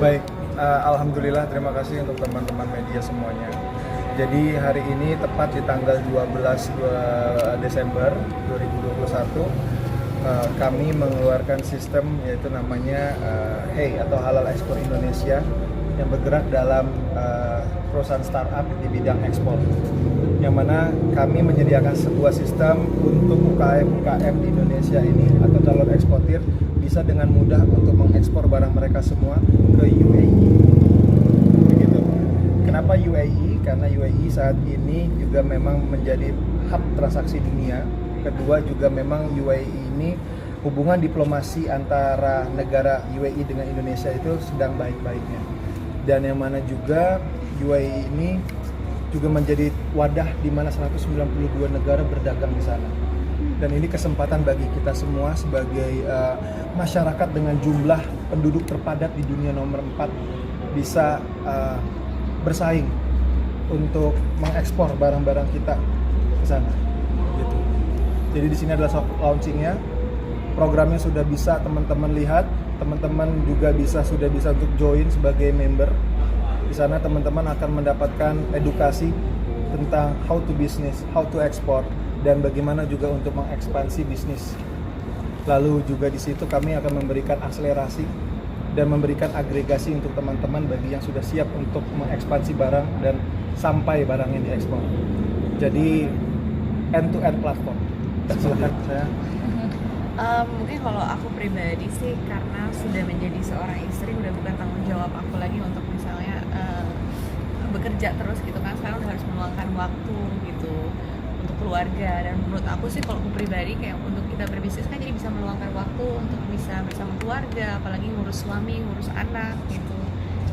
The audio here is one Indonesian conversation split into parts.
Baik, alhamdulillah, terima kasih untuk teman-teman media semuanya. Jadi hari ini tepat di tanggal 12 Desember 2021 kami mengeluarkan sistem yaitu namanya HEI atau Halal Ekspor Indonesia yang bergerak dalam perusahaan startup di bidang ekspor. Yang mana kami menyediakan sebuah sistem untuk UKM di Indonesia ini atau calon eksportir bisa dengan mudah untuk mengekspor barang mereka semua ke UAE. Begitu. Kenapa UAE? Karena UAE saat ini juga memang menjadi hub transaksi dunia. Kedua juga memang UAE ini hubungan diplomasi antara negara UAE dengan Indonesia itu sedang baik-baiknya. Dan yang mana juga UAE ini juga menjadi wadah di mana 192 negara berdagang di sana. Dan ini kesempatan bagi kita semua sebagai masyarakat dengan jumlah penduduk terpadat di dunia nomor 4 bisa bersaing untuk mengekspor barang-barang kita ke sana. Gitu. Jadi di sini adalah soft launchingnya, programnya sudah bisa teman-teman lihat, teman-teman juga sudah bisa untuk join sebagai member. Di sana teman-teman akan mendapatkan edukasi tentang how to business, how to export, dan bagaimana juga untuk mengekspansi bisnis. Lalu juga di situ kami akan memberikan akselerasi dan memberikan agregasi untuk teman-teman bagi yang sudah siap untuk mengekspansi barang dan sampai barang yang diekspor. Jadi end-to-end platform. Silakan saya. Mungkin kalau aku pribadi sih karena sudah menjadi seorang istri udah bukan tanggung jawab aku lagi untuk misalnya bekerja terus gitu kan, sekarang udah harus meluangkan waktu gitu untuk keluarga. Dan menurut aku sih kalau aku pribadi kayak untuk kita berbisnis kan jadi bisa meluangkan waktu untuk bisa bersama keluarga, apalagi ngurus suami, ngurus anak gitu.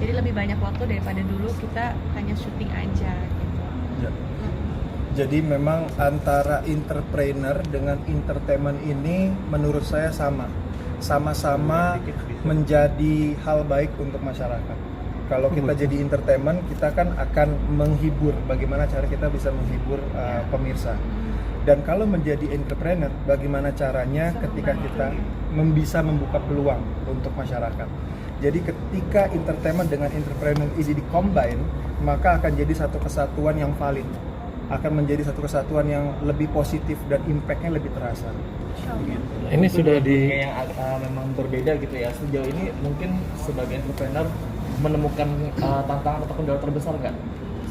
Jadi lebih banyak waktu daripada dulu kita hanya syuting aja gitu. Ya. Jadi memang antara entrepreneur dengan entertainment ini menurut saya sama-sama menjadi hal baik untuk masyarakat. Kalau kita jadi entertainment, kita kan akan menghibur, bagaimana cara kita bisa menghibur pemirsa. Dan kalau menjadi entrepreneur, bagaimana caranya ketika kita bisa membuka peluang untuk masyarakat. Jadi ketika entertainment dengan entrepreneur ini di-combine, maka akan jadi satu kesatuan yang valid. Akan menjadi satu kesatuan yang lebih positif dan impact-nya lebih terasa. Ini sudah yang memang berbeda gitu ya. Sejauh ini mungkin sebagai entrepreneur menemukan tantangan atau kendala terbesar nggak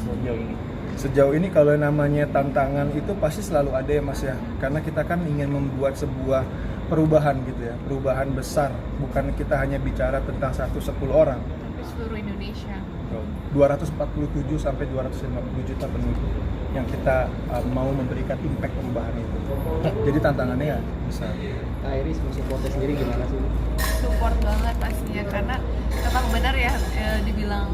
sejauh ini? Sejauh ini kalau namanya tantangan itu pasti selalu ada ya Mas ya. Karena kita kan ingin membuat sebuah perubahan gitu ya, perubahan besar. Bukan kita hanya bicara tentang 1-10 orang. Tapi seluruh Indonesia. 247 sampai 250 juta penduduk yang kita mau memberikan impact perubahan itu. Jadi tantangannya ya besar. Kak Iris supportnya sendiri gimana sih? Support banget pastinya karena memang benar ya dibilang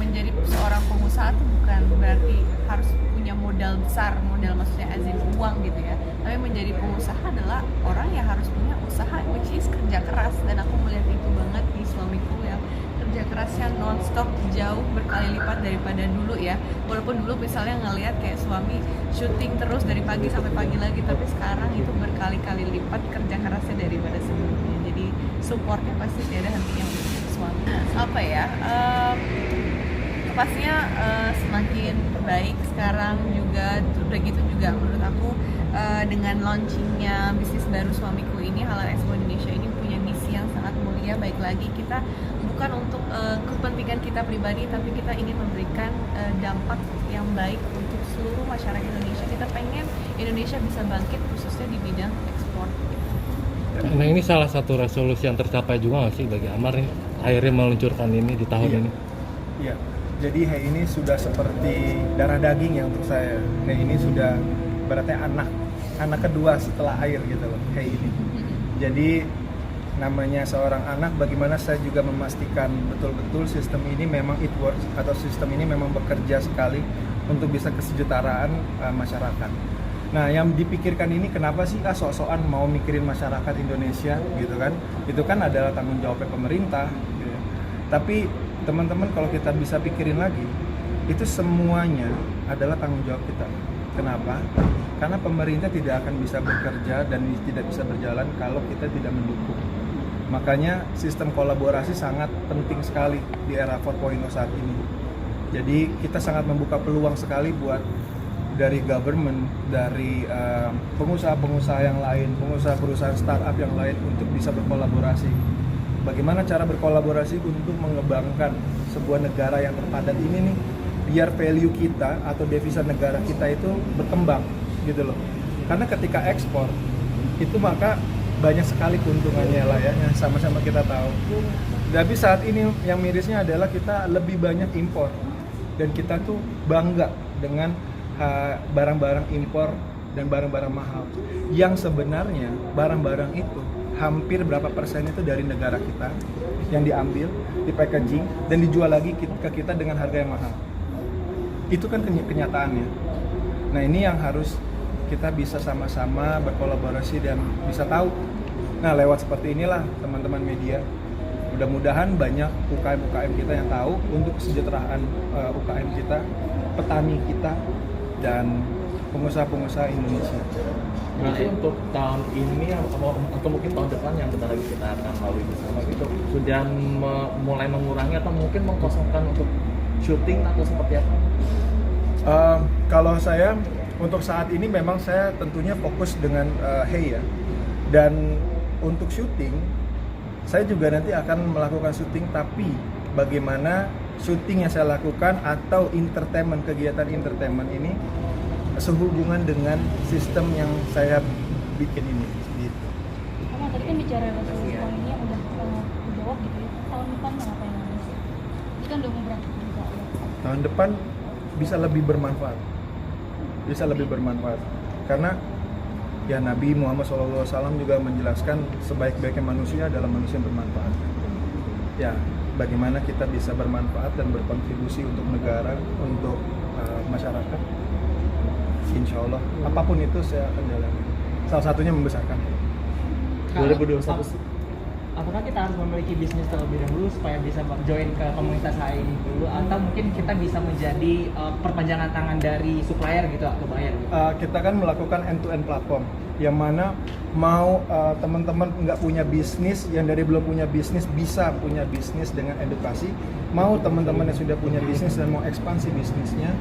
menjadi seorang pengusaha itu bukan berarti harus punya modal besar, modal maksudnya azim uang gitu ya. Tapi menjadi pengusaha adalah orang yang harus punya usaha which is kerja keras, dan aku melihat itu banget di suamiku yang kerja kerasnya non-stop jauh berkali lipat daripada dulu ya. Walaupun dulu misalnya ngelihat kayak suami syuting terus dari pagi sampai pagi lagi, tapi sekarang itu berkali-kali lipat kerja kerasnya daripada sebelumnya. Jadi supportnya pasti tiada hentinya untuk suami. Apa ya? Pastinya semakin baik sekarang juga. Udah gitu juga menurut aku dengan launchingnya bisnis baru suamiku ini, Halal Expo Indonesia ini punya misi yang sangat mulia. Baik lagi kita bukan untuk kepentingan kita pribadi, tapi kita ingin memberikan dampak yang baik untuk seluruh masyarakat Indonesia. Kita pengen Indonesia bisa bangkit khususnya di bidang ekspor. Nah ini salah satu resolusi yang tercapai juga nggak sih bagi Amar nih, akhirnya meluncurkan ini di tahun ini? Iya. Jadi HEI ini sudah seperti darah daging ya untuk saya. HEI ini sudah berarti anak kedua setelah air gitu loh, HEI ini. Jadi namanya seorang anak, bagaimana saya juga memastikan betul-betul sistem ini memang it works atau sistem ini memang bekerja sekali untuk bisa kesejahteraaan masyarakat. Nah, yang dipikirkan ini kenapa sih sok-sokan mau mikirin masyarakat Indonesia gitu kan? Itu kan adalah tanggung jawabnya pemerintah gitu ya. Tapi teman-teman kalau kita bisa pikirin lagi, itu semuanya adalah tanggung jawab kita. Kenapa? Karena pemerintah tidak akan bisa bekerja dan tidak bisa berjalan kalau kita tidak mendukung. Makanya sistem kolaborasi sangat penting sekali di era 4.0 saat ini. Jadi kita sangat membuka peluang sekali buat dari government, dari pengusaha-pengusaha yang lain, pengusaha-perusahaan startup yang lain untuk bisa berkolaborasi. Bagaimana cara berkolaborasi untuk mengembangkan sebuah negara yang terpadat ini nih, biar value kita atau devisa negara kita itu berkembang gitu loh. Karena ketika ekspor itu maka banyak sekali keuntungannya lah ya, yang sama-sama kita tahu. Tapi saat ini yang mirisnya adalah kita lebih banyak impor dan kita tuh bangga dengan barang-barang impor dan barang-barang mahal. Yang sebenarnya barang-barang itu hampir berapa persen itu dari negara kita yang diambil, di packaging dan dijual lagi ke kita dengan harga yang mahal. Itu kan kenyataannya. Nah ini yang harus kita bisa sama-sama berkolaborasi dan bisa tahu. Nah lewat seperti inilah teman-teman media, mudah-mudahan banyak UKM-UKM kita yang tahu untuk kesejahteraan UKM kita, petani kita, dan pengusaha-pengusaha Indonesia. Berarti untuk tahun ini atau mungkin tahun depan yang bentar lagi kita akan lalui bersama gitu, sudah mulai mengurangi atau mungkin mengkosongkan untuk syuting atau seperti apa? Kalau saya untuk saat ini memang saya tentunya fokus dengan Hey ya, dan untuk syuting saya juga nanti akan melakukan syuting, tapi bagaimana syuting yang saya lakukan atau kegiatan entertainment ini sehubungan dengan sistem yang saya bikin ini gitu. Karena tadi kan bicara resolusi tahun ini yang udah dijawab gitu ya, tahun depan mau ngapain lagi? Ini kan udah mau berakhir juga ya. Tahun depan bisa lebih bermanfaat karena ya Nabi Muhammad SAW juga menjelaskan sebaik-baiknya manusia adalah manusia yang bermanfaat. Ya bagaimana kita bisa bermanfaat dan berkontribusi untuk negara, untuk masyarakat, insya Allah apapun itu saya akan jalani. Salah satunya membesarkan. 2021. Apakah kita harus memiliki bisnis terlebih dahulu supaya bisa join ke komunitas HI ini dulu, atau mungkin kita bisa menjadi perpanjangan tangan dari supplier gitu atau buyer gitu? Kita kan melakukan end-to-end platform yang mana mau teman-teman nggak punya bisnis, yang dari belum punya bisnis bisa punya bisnis dengan edukasi, mau teman-teman yang sudah punya bisnis dan mau ekspansi bisnisnya,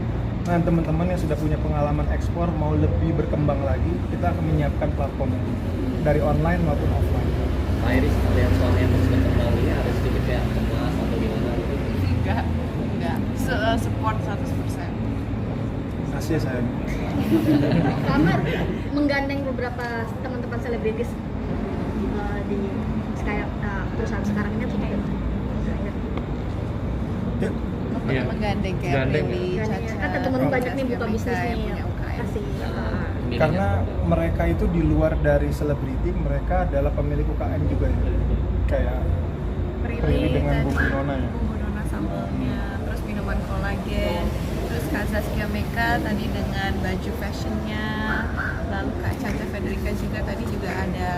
nah teman-teman yang sudah punya pengalaman ekspor mau lebih berkembang lagi, kita akan menyiapkan platform itu dari online maupun offline. Pak Iris, lihat soalnya yang sudah kembali ada sedikit kayak cemas atau gimana gitu? Enggak. Support 100%. Kasih saya. Sama menggandeng beberapa teman-teman selebritis di kayak perusahaan sekarang ini atau tidak? Iya. Menggandeng kayak Gandeng, Prilly, Kan Caca, kan teman-teman banyak nih buka bisnis yang nih, punya UKM. kasih. Karena mereka itu di luar dari selebriti, mereka adalah pemilik UKM juga ya. Kayak Prilly dengan tadi, Bumbu Nona ya. Bumbu Nona sambalnya, terus minuman kolagen, terus Kak Zaskia Meka tadi dengan baju fashionnya, lalu Kak Caca Federica juga tadi juga ada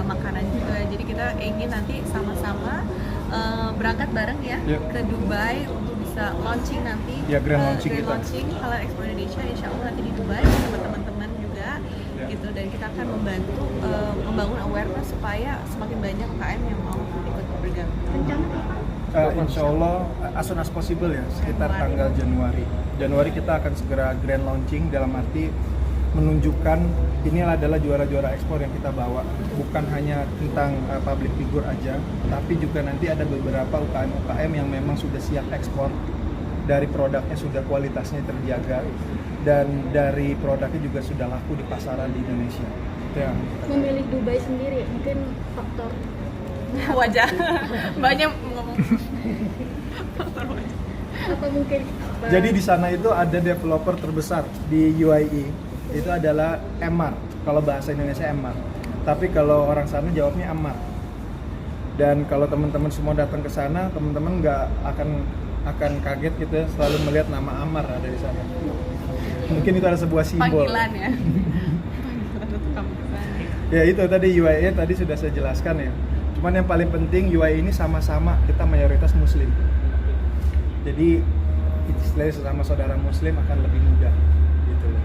makanan juga. Jadi kita ingin nanti sama-sama berangkat bareng ya Yep. ke Dubai untuk bisa launching nanti. Ya, grand launching grand kita. launching Halal Expo Indonesia insya Allah nanti di Dubai bersama teman-teman juga. Ya. Gitu, dan kita akan membantu membangun awareness supaya semakin banyak UKM yang mau ikut bergabung. Rencana apa? Insya Allah as soon as possible ya, sekitar tanggal Januari kita akan segera grand launching, dalam arti menunjukkan ini adalah juara-juara ekspor yang kita bawa, bukan hanya tentang public figure aja, tapi juga nanti ada beberapa UKM yang memang sudah siap ekspor, dari produknya sudah kualitasnya terjaga, dan dari produknya juga sudah laku di pasaran di Indonesia. Ya. Memilih Dubai sendiri mungkin faktor Wajah banyak ngomong faktor wajah. atau mungkin Jadi di sana itu ada developer terbesar di UAE, itu adalah Emar. Kalau bahasa Indonesia Emar. Tapi kalau orang sana jawabnya Ammar. Dan kalau teman-teman semua datang ke sana, teman-teman nggak akan kaget gitu ya, selalu melihat nama Ammar ada di sana. Mungkin itu ada sebuah simbol. Panggilan ya. Panggilan untuk kamu kesana. Ya itu tadi UAE tadi sudah saya jelaskan ya. Cuman yang paling penting UAE ini sama-sama kita mayoritas Muslim. Jadi istilahnya sesama saudara Muslim akan lebih mudah gitu loh.